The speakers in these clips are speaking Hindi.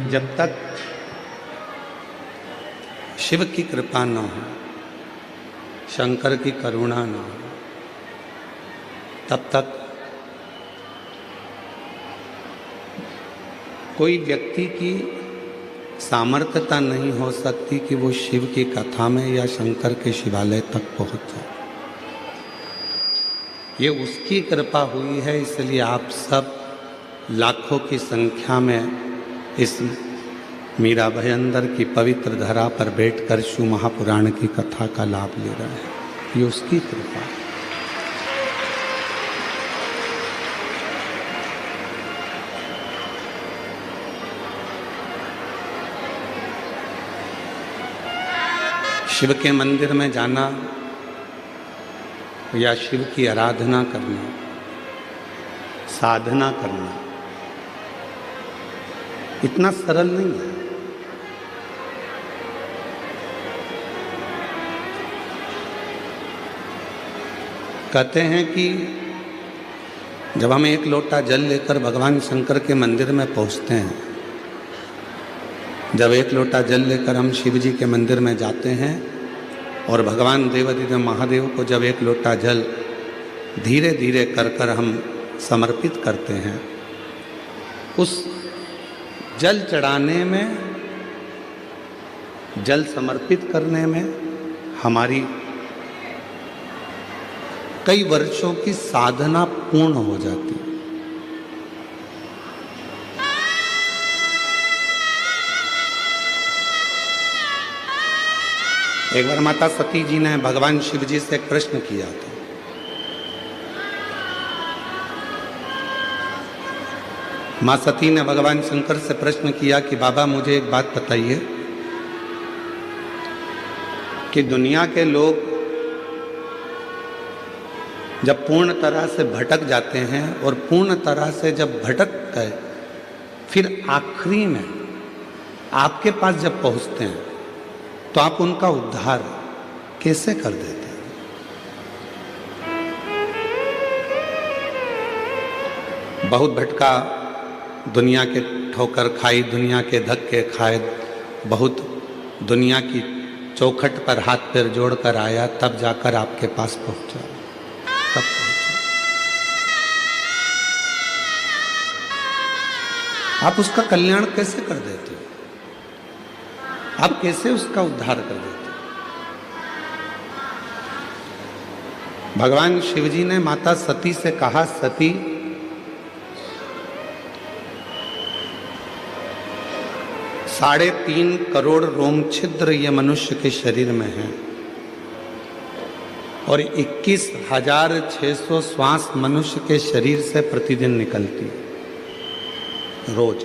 जब तक शिव की कृपा न हो, शंकर की करुणा न हो, तब तक कोई व्यक्ति की सामर्थ्यता नहीं हो सकती कि वो शिव की कथा में या शंकर के शिवालय तक पहुंच जाए। ये उसकी कृपा हुई है, इसलिए आप सब लाखों की संख्या में इस मीरा भयंदर की पवित्र धरा पर बैठकर शिव महापुराण की कथा का लाभ ले रहे हैं। ये उसकी कृपा है। शिव के मंदिर में जाना या शिव की आराधना करना, साधना करना इतना सरल नहीं है। कहते हैं कि जब हम एक लोटा जल लेकर भगवान शंकर के मंदिर में पहुंचते हैं, जब एक लोटा जल लेकर हम शिव जी के मंदिर में जाते हैं और भगवान देवाधिदेव महादेव को जब एक लोटा जल धीरे धीरे कर कर हम समर्पित करते हैं, उस जल चढ़ाने में, जल समर्पित करने में हमारी कई वर्षों की साधना पूर्ण हो जाती है। एक बार माता सती जी ने भगवान शिव जी से एक प्रश्न किया था। मां सती ने भगवान शंकर से प्रश्न किया कि बाबा मुझे एक बात बताइए कि दुनिया के लोग जब पूर्ण तरह से भटक जाते हैं और पूर्ण तरह से जब भटक गए, फिर आखिरी में आपके पास जब पहुंचते हैं तो आप उनका उद्धार कैसे कर देते हैं? बहुत भटका, दुनिया के ठोकर खाई, दुनिया के धक्के खाए, बहुत दुनिया की चौखट पर हाथ पैर जोड़कर आया, तब जाकर आपके पास पहुंचा, तब पहुंचा। आप उसका कल्याण कैसे कर देते हो? आप कैसे उसका उद्धार कर देते? भगवान शिवजी ने माता सती से कहा, सती ₹3.5 करोड़ रोम छिद्र ये मनुष्य के शरीर में है और 21,600 श्वास मनुष्य के शरीर से प्रतिदिन निकलती है। रोज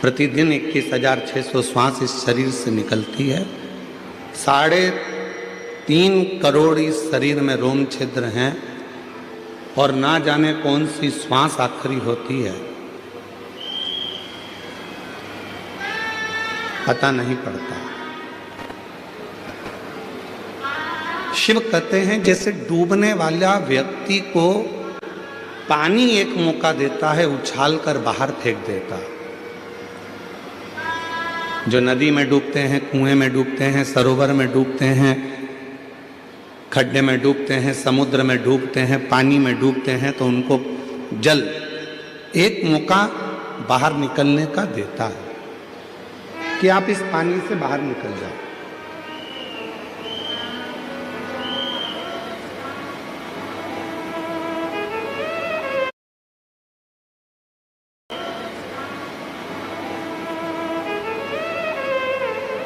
प्रतिदिन 21,600 श्वास इस शरीर से निकलती है। 3.5 करोड़ इस शरीर में रोम छिद्र हैं और ना जाने कौन सी श्वास आखिरी होती है, पता नहीं पड़ता। शिव कहते हैं जैसे डूबने वाला व्यक्ति को पानी एक मौका देता है, उछालकर बाहर फेंक देता। जो नदी में डूबते हैं, कुएं में डूबते हैं, सरोवर में डूबते हैं, खड्डे में डूबते हैं, समुद्र में डूबते हैं, पानी में डूबते हैं, तो उनको जल एक मौका बाहर निकलने का देता है कि आप इस पानी से बाहर निकल जाओ।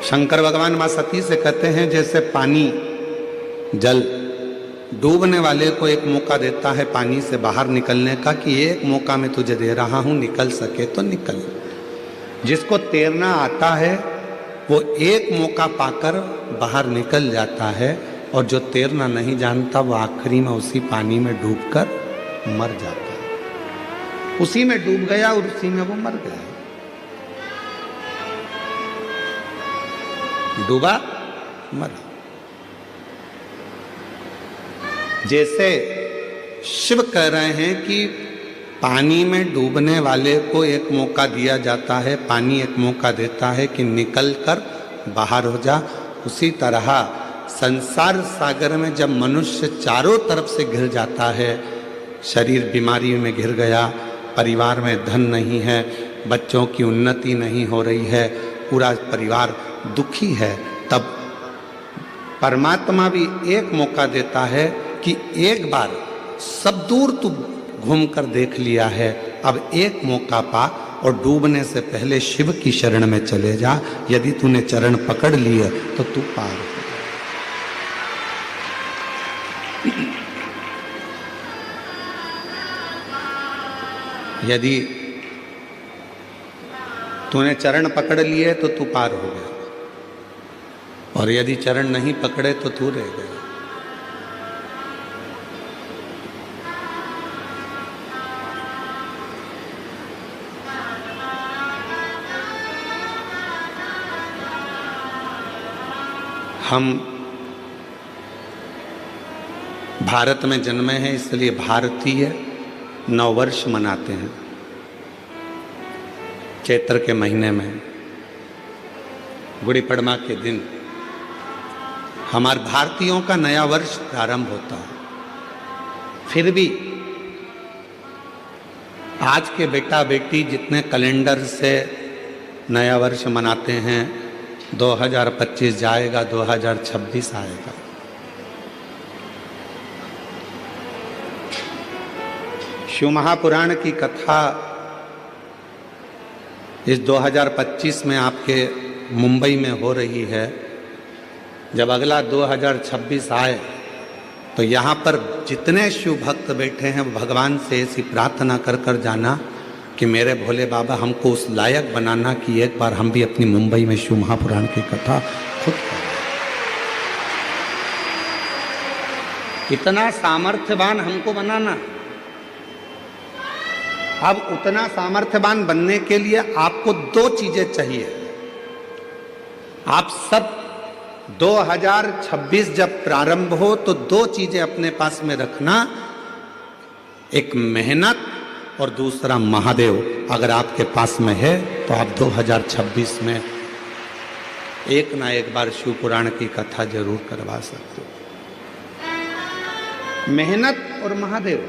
शंकर भगवान मां सती से कहते हैं जैसे पानी, जल डूबने वाले को एक मौका देता है पानी से बाहर निकलने का कि एक मौका मैं तुझे दे रहा हूं, निकल सके तो निकल। जिसको तैरना आता है वो एक मौका पाकर बाहर निकल जाता है, और जो तैरना नहीं जानता वो आखिरी में उसी पानी में डूबकर मर जाता है। उसी में डूब गया और उसी में वो मर गया। डूबा, मरा। जैसे शिव कह रहे हैं कि पानी में डूबने वाले को एक मौका दिया जाता है, पानी एक मौका देता है कि निकल कर बाहर हो जा। उसी तरह संसार सागर में जब मनुष्य चारों तरफ से घिर जाता है, शरीर बीमारी में घिर गया, परिवार में धन नहीं है, बच्चों की उन्नति नहीं हो रही है, पूरा परिवार दुखी है, तब परमात्मा भी एक मौका देता है कि एक बार सब दूर तू घूम कर देख लिया है, अब एक मौका पा और डूबने से पहले शिव की शरण में चले जा। यदि तूने चरण पकड़ लिए तो तू पार हो। यदि तूने चरण पकड़ लिए तो तू पार हो गया, और यदि चरण नहीं पकड़े तो तू रह गया। हम भारत में जन्मे हैं, इसलिए भारतीय नववर्ष मनाते हैं चैत्र के महीने में, गुड़ी पड़वा के दिन हमारे भारतीयों का नया वर्ष प्रारंभ होता है। फिर भी आज के बेटा बेटी जितने कैलेंडर से नया वर्ष मनाते हैं, 2025 जाएगा, 2026 आएगा। शिव महापुराण की कथा इस 2025 में आपके मुंबई में हो रही है। जब अगला 2026 आए तो यहाँ पर जितने शिव भक्त बैठे हैं, भगवान से ऐसी प्रार्थना कर कर जाना कि मेरे भोले बाबा हमको उस लायक बनाना कि एक बार हम भी अपनी मुंबई में शिव महापुराण की कथा खुद करें। इतना सामर्थ्यवान हमको बनाना। अब उतना सामर्थ्यवान बनने के लिए आपको दो चीजें चाहिए। आप सब 2026 जब प्रारंभ हो तो दो चीजें अपने पास में रखना, एक मेहनत और दूसरा महादेव। अगर आपके पास में है तो आप 2026 में एक ना एक बार शिव पुराण की कथा जरूर करवा सकते हो। मेहनत और महादेव।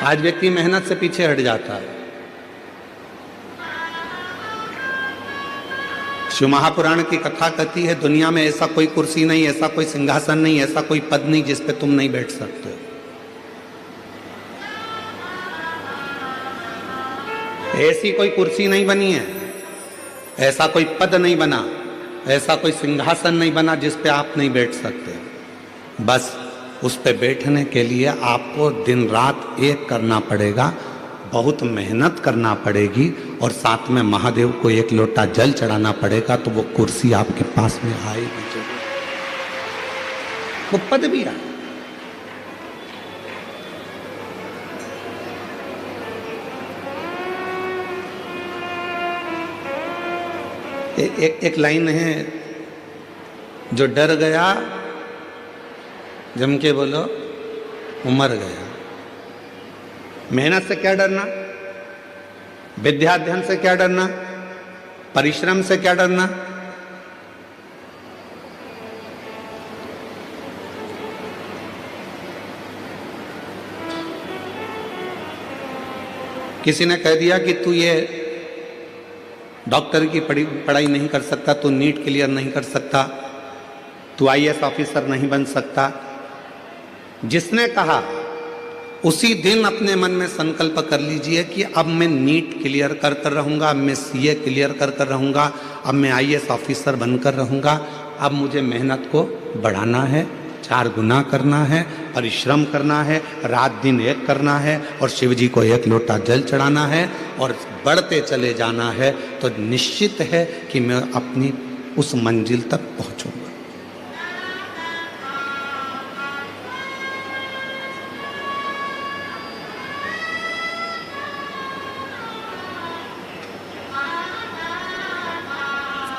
आज व्यक्ति मेहनत से पीछे हट जाता है। शिव महापुराण की कथा कहती है दुनिया में ऐसा कोई कुर्सी नहीं, ऐसा कोई सिंहासन नहीं, ऐसा कोई पद नहीं जिस पे तुम नहीं बैठ सकते। ऐसी कोई कुर्सी नहीं बनी है, ऐसा कोई पद नहीं बना, ऐसा कोई सिंहासन नहीं बना जिस पे आप नहीं बैठ सकते। बस उस पे बैठने के लिए आपको दिन रात एक करना पड़ेगा, बहुत मेहनत करना पड़ेगी, और साथ में महादेव को एक लोटा जल चढ़ाना पड़ेगा, तो वो कुर्सी आपके पास में आएगी, वो पद भी आए। एक लाइन है, जो डर गया जम के बोलो वो मर गया। मेहनत से क्या डरना, विद्याध्ययन से क्या डरना, परिश्रम से क्या डरना। किसी ने कह दिया कि तू ये डॉक्टर की पढ़ाई नहीं कर सकता, तू नीट क्लियर नहीं कर सकता, तू आईएएस ऑफिसर नहीं बन सकता। जिसने कहा उसी दिन अपने मन में संकल्प कर लीजिए कि अब मैं नीट क्लियर कर रहूँगा, अब मैं सीए क्लियर कर रहूँगा, अब मैं आईएएस ऑफिसर बनकर रहूँगा। अब मुझे मेहनत को बढ़ाना है, 4 गुना करना है, परिश्रम करना है, रात दिन एक करना है, और शिव जी को एक लोटा जल चढ़ाना है, और बढ़ते चले जाना है। तो निश्चित है कि मैं अपनी उस मंजिल तक पहुँचूँगा।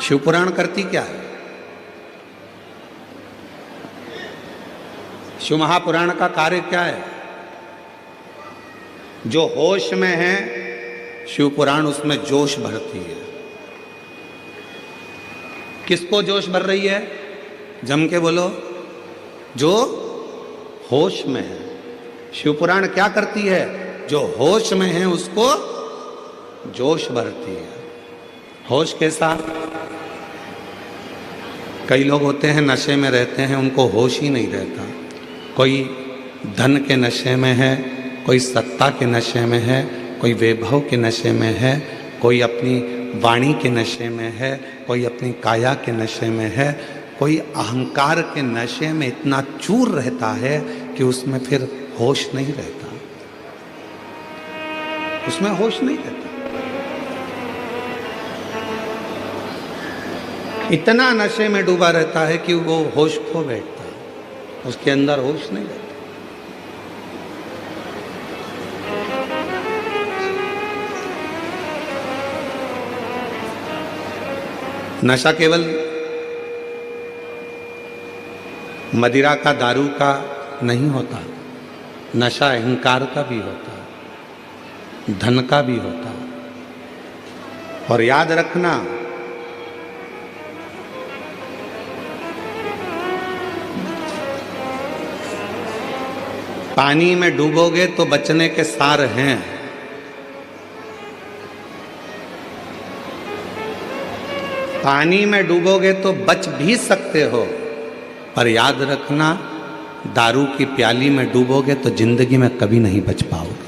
शिवपुराण करती क्या है? शिव महापुराण का कार्य क्या है? जो होश में है शिव पुराण उसमें जोश भरती है। किसको जोश भर रही है? जम के बोलो। जो होश में है। शिव पुराण क्या करती है? जो होश में है उसको जोश भरती है। होश कैसा? कई लोग होते हैं नशे में रहते हैं, उनको होश ही नहीं रहता। कोई धन के नशे में है, कोई सत्ता के नशे में है, कोई वैभव के नशे में है, कोई अपनी वाणी के नशे में है, कोई अपनी काया के नशे में है, कोई अहंकार के नशे में इतना चूर रहता है कि उसमें फिर होश नहीं रहता, उसमें होश नहीं रहता। इतना नशे में डूबा रहता है कि वो होश खो बैठता है, उसके अंदर होश नहीं रहता। नशा केवल मदिरा का, दारू का नहीं होता, नशा अहंकार का भी होता है, धन का भी होता है। और याद रखना, पानी में डूबोगे तो बचने के सार हैं। पानी में डूबोगे तो बच भी सकते हो, पर याद रखना दारू की प्याली में डूबोगे तो जिंदगी में कभी नहीं बच पाओगे।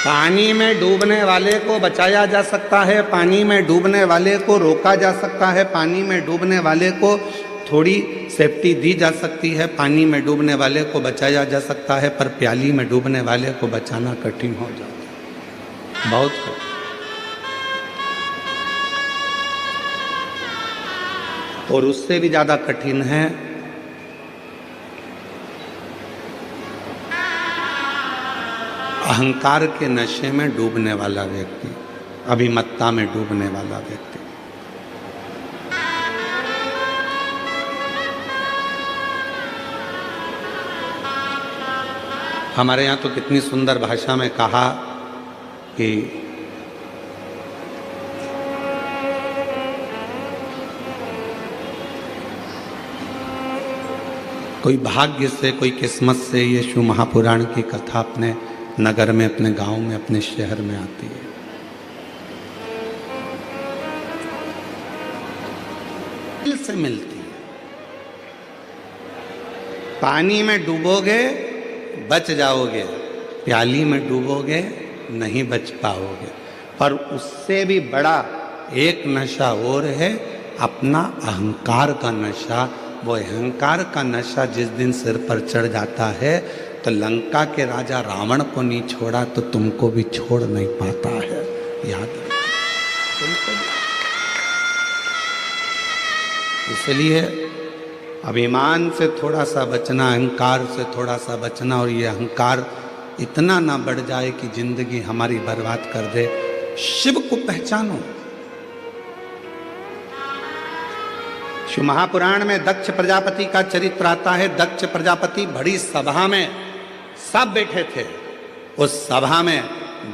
पानी में डूबने वाले को बचाया जा सकता है, पानी में डूबने वाले को रोका जा सकता है, पानी में डूबने वाले को थोड़ी सेफ्टी दी जा सकती है, पानी में डूबने वाले को बचाया जा सकता है, पर प्याली में डूबने वाले को बचाना कठिन हो जाता है, बहुत कठिन। और उससे भी ज्यादा कठिन है अहंकार के नशे में डूबने वाला व्यक्ति, अभिमत्ता में डूबने वाला व्यक्ति। हमारे यहाँ तो कितनी सुंदर भाषा में कहा कि कोई भाग्य से, कोई किस्मत से ये शिव महापुराण की कथा अपने नगर में, अपने गांव में, अपने शहर में आती है। दिल से मिलती है। पानी में डूबोगे बच जाओगे, प्याली में डूबोगे नहीं बच पाओगे। पर उससे भी बड़ा एक नशा और है, अपना अहंकार का नशा। वो अहंकार का नशा जिस दिन सिर पर चढ़ जाता है तो लंका के राजा रावण को नहीं छोड़ा तो तुमको भी छोड़ नहीं पाता है, याद रखो। इसलिए अभिमान से थोड़ा सा बचना, अहंकार से थोड़ा सा बचना, और ये अहंकार इतना ना बढ़ जाए कि जिंदगी हमारी बर्बाद कर दे। शिव को पहचानो। शिव महापुराण में दक्ष प्रजापति का चरित्र आता है। दक्ष प्रजापति बड़ी सभा में सब बैठे थे। उस सभा में,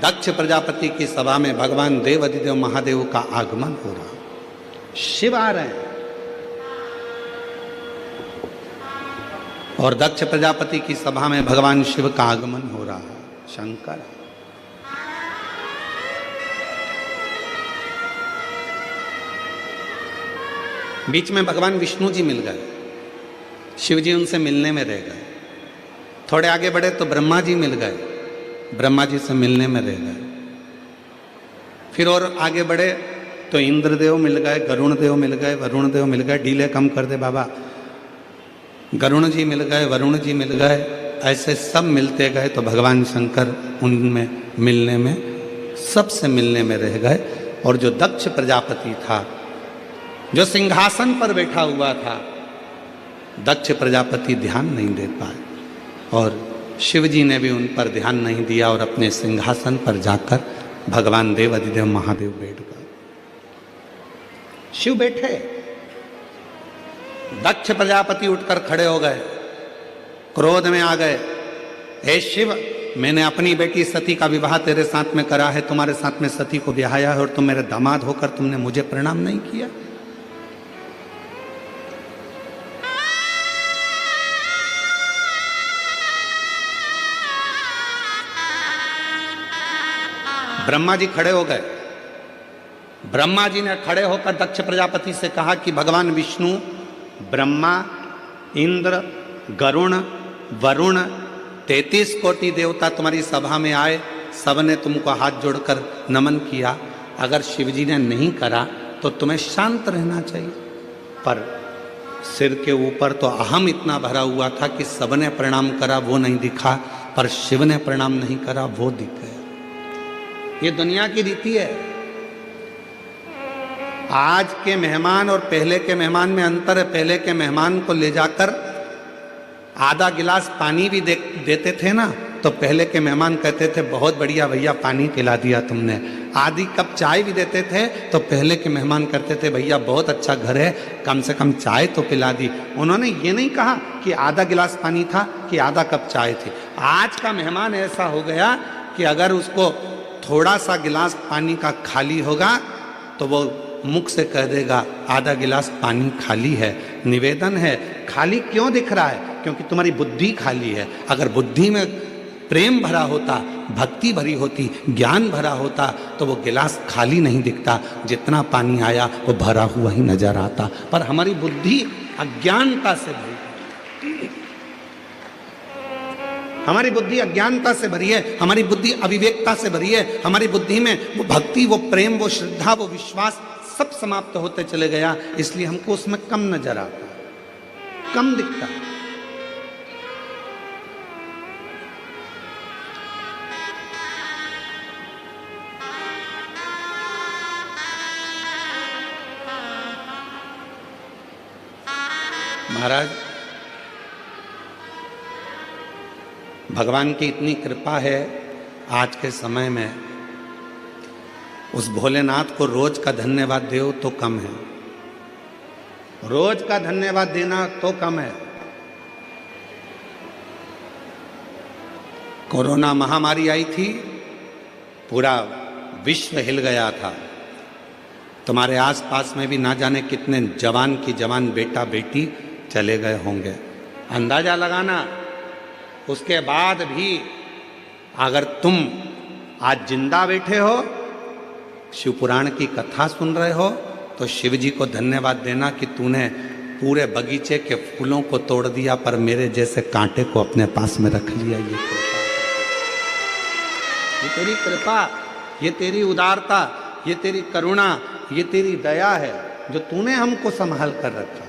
दक्ष प्रजापति की सभा में भगवान देव अधिदेव महादेव का आगमन हो रहा, शिव आ रहे हैं। और दक्ष प्रजापति की सभा में भगवान शिव का आगमन हो रहा है, शंकर। बीच में भगवान विष्णु जी मिल गए, शिव जी उनसे मिलने में रह गए। थोड़े आगे बढ़े तो ब्रह्मा जी मिल गए, ब्रह्मा जी से मिलने में रह गए। फिर और आगे बढ़े तो इंद्रदेव मिल गए, गरुण देव मिल गए, वरुण देव मिल गए। डीले कम कर दे बाबा। गरुण जी मिल गए, वरुण जी मिल गए, ऐसे सब मिलते गए तो भगवान शंकर उनमें मिलने में, सबसे मिलने में रह गए। और जो दक्ष प्रजापति था, जो सिंहासन पर बैठा हुआ था, दक्ष प्रजापति ध्यान नहीं दे पाए और शिव जी ने भी उन पर ध्यान नहीं दिया और अपने सिंहासन पर जाकर भगवान देव अधिदेव महादेव बैठ गए। शिव बैठे, दक्ष प्रजापति उठकर खड़े हो गए, क्रोध में आ गए, हे शिव, मैंने अपनी बेटी सती का विवाह तेरे साथ में करा है, तुम्हारे साथ में सती को ब्याया है, और तुम मेरे दामाद होकर तुमने मुझे प्रणाम नहीं किया। ब्रह्मा जी खड़े हो गए। ब्रह्मा जी ने खड़े होकर दक्ष प्रजापति से कहा कि भगवान विष्णु, ब्रह्मा, इंद्र, गरुण, वरुण, 33 कोटि देवता तुम्हारी सभा में आए, सबने तुमको हाथ जोड़कर नमन किया। अगर शिवजी ने नहीं करा तो तुम्हें शांत रहना चाहिए, पर सिर के ऊपर तो अहम इतना भरा हुआ था कि सबने प्रणाम करा वो नहीं दिखा, पर शिव ने प्रणाम नहीं करा वो दिख गया। ये दुनिया की रीति है। आज के मेहमान और पहले के मेहमान में अंतर है। पहले के मेहमान को ले जाकर आधा गिलास पानी भी देते थे ना, तो पहले के मेहमान कहते थे बहुत बढ़िया भैया पानी पिला दिया तुमने। आधी कप चाय भी देते थे तो पहले के मेहमान कहते थे भैया बहुत अच्छा घर है, कम से कम चाय तो पिला दी। उन्होंने ये नहीं कहा कि आधा गिलास पानी था कि आधा कप चाय थी। आज का मेहमान ऐसा हो गया कि अगर उसको थोड़ा सा गिलास पानी का खाली होगा तो वो मुख से कह देगा आधा गिलास पानी खाली है। निवेदन है, खाली क्यों दिख रहा है? क्योंकि तुम्हारी बुद्धि खाली है। अगर बुद्धि में प्रेम भरा होता, भक्ति भरी होती, ज्ञान भरा होता तो वो गिलास खाली नहीं दिखता, जितना पानी आया वो भरा हुआ ही नजर आता। पर हमारी बुद्धि अज्ञानता से भरी, हमारी बुद्धि अज्ञानता से भरी है, हमारी बुद्धि अविवेकता से भरी है। हमारी बुद्धि में वो भक्ति, वो प्रेम, वो श्रद्धा, वो विश्वास सब समाप्त होते चले गया, इसलिए हमको उसमें कम नजर आता, कम दिखता। महाराज, भगवान की इतनी कृपा है आज के समय में, उस भोलेनाथ को रोज का धन्यवाद दो तो कम है। रोज का धन्यवाद देना तो कम है। कोरोना महामारी आई थी, पूरा विश्व हिल गया था। तुम्हारे आसपास में भी ना जाने कितने जवान की जवान बेटा बेटी चले गए होंगे। अंदाजा लगाना, उसके बाद भी अगर तुम आज जिंदा बैठे हो, शिव पुराण की कथा सुन रहे हो, तो शिव जी को धन्यवाद देना कि तूने पूरे बगीचे के फूलों को तोड़ दिया पर मेरे जैसे कांटे को अपने पास में रख लिया। ये तेरी कृपा, ये तेरी उदारता, ये तेरी करुणा, ये तेरी दया है जो तूने हमको संभाल कर रखा।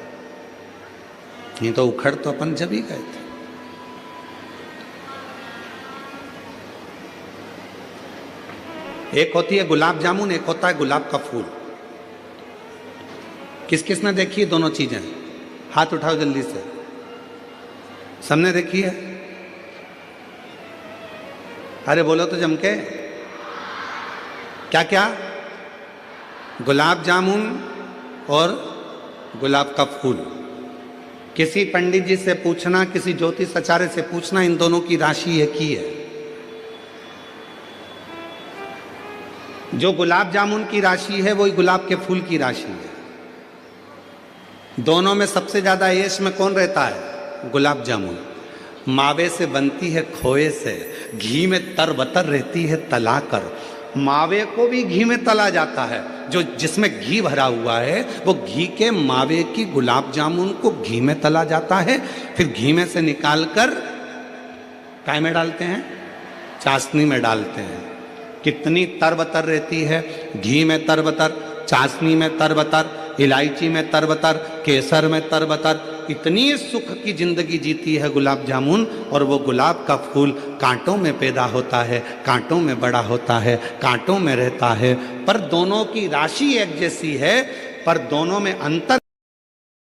नहीं तो उखड़ तो अपन जब ही गए थे। एक होती है गुलाब जामुन, एक होता है गुलाब का फूल। किस किस ने देखी है दोनों चीजें? हाथ उठाओ जल्दी से। सबने देखी है? अरे बोलो तो जम के। क्या क्या? गुलाब जामुन और गुलाब का फूल। किसी पंडित जी से पूछना, किसी ज्योतिष आचार्य से पूछना, इन दोनों की राशि एक ही है। जो गुलाब जामुन की राशि है वही गुलाब के फूल की राशि है। दोनों में सबसे ज्यादा यश में कौन रहता है? गुलाब जामुन। मावे से बनती है खोए से, घी में तरबतर रहती है तलाकर। मावे को भी घी में तला जाता है, जो जिसमें घी भरा हुआ है वो घी के मावे की गुलाब जामुन को घी में तला जाता है, फिर घी में से निकालकर काय में डालते हैं? चाशनी में डालते हैं। कितनी तरबतर रहती है, घी में तरबतर, चाशनी में तरबतर, इलायची में तरबतर, केसर में तरबतर। इतनी सुख की जिंदगी जीती है गुलाब जामुन, और वो गुलाब का फूल कांटों में पैदा होता है, कांटों में बड़ा होता है, कांटों में रहता है। पर दोनों की राशि एक जैसी है, पर दोनों में अंतर